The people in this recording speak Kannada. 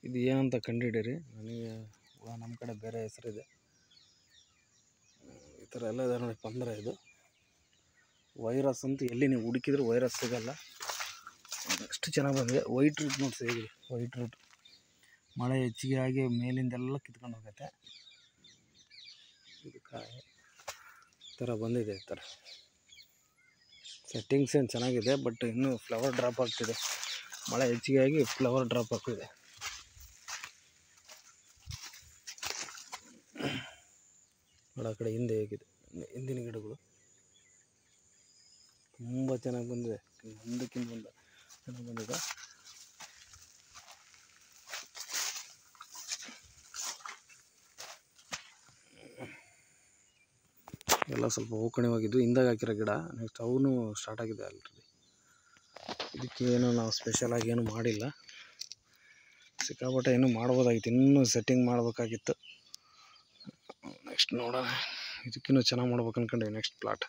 ಇದು ಏನಂತ ಕಂಡುಹಿಡೀರಿ. ನನಗೆ ನಮ್ಮ ಕಡೆ ಬೇರೆ ಹೆಸರಿದೆ. ಈ ಥರ ಎಲ್ಲ ಇದೆ ನೋಡಿ. ಪಂದ್ರ ಇದು ವೈರಸ್ ಅಂತೂ ಎಲ್ಲಿ ನೀವು ಹುಡುಕಿದ್ರು ವೈರಸ್ ಸಿಗಲ್ಲ. ಅಷ್ಟು ಚೆನ್ನಾಗಿ ಬಂದಿದೆ. ವೈಟ್ ರೂಟ್ ನೋಡಿ ಹೇಗಿದೆ. ವೈಟ್ ರೂಟ್ ಮಳೆ ಹೆಚ್ಚಿಗೆ ಆಗಿ ಮೇಲಿಂದೆಲ್ಲ ಕಿತ್ಕೊಂಡು ಹೋಗುತ್ತೆ. ಇದು ಕಾಯಿ ಈ ಥರ ಬಂದಿದೆ. ಈ ಥರ ಸೆಟ್ಟಿಂಗ್ಸ್ ಏನು ಚೆನ್ನಾಗಿದೆ, ಬಟ್ ಇನ್ನೂ ಫ್ಲವರ್ ಡ್ರಾಪ್ ಆಗ್ತಿದೆ. ಮಳೆ ಹೆಚ್ಚಿಗೆ ಆಗಿ ಫ್ಲವರ್ ಡ್ರಾಪ್ ಆಗ್ತಿದೆ. ಆ ಕಡೆ ಹಿಂದೆ ಹೇಗಿದೆ, ಹಿಂದಿನ ಗಿಡಗಳು ತುಂಬ ಚೆನ್ನಾಗಿ ಬಂದಿದೆ. ಒಂದಕ್ಕಿಂತ ಒಂದು ಚೆನ್ನಾಗಿ ಬಂದಿದೆ. ಎಲ್ಲ ಸ್ವಲ್ಪ ಓಕಣಿವಾಗಿದ್ದು ಹಿಂದಾಗ ಹಾಕಿರೋ ಗಿಡ. ನೆಕ್ಸ್ಟ್ ಅವನು ಸ್ಟಾರ್ಟ್ ಆಗಿದೆ ಆಲ್ರೆಡಿ. ಇದಕ್ಕೇನು ನಾವು ಸ್ಪೆಷಲಾಗಿ ಏನು ಮಾಡಿಲ್ಲ. ಸಿಕ್ಕಾಪಟ್ಟೆ ಇನ್ನೂ ಮಾಡ್ಬೋದಾಗಿತ್ತು, ಇನ್ನೂ ಸೆಟ್ಟಿಂಗ್ ಮಾಡಬೇಕಾಗಿತ್ತು. ನೆಕ್ಸ್ಟ್ ನೋಡೋಣ. ಇದಕ್ಕಿನ್ನೂ ಚೆನ್ನಾಗಿ ಮಾಡ್ಬೇಕು ಅಂದ್ಕೊಂಡೆ ನೆಕ್ಸ್ಟ್ ಪ್ಲಾಟ್.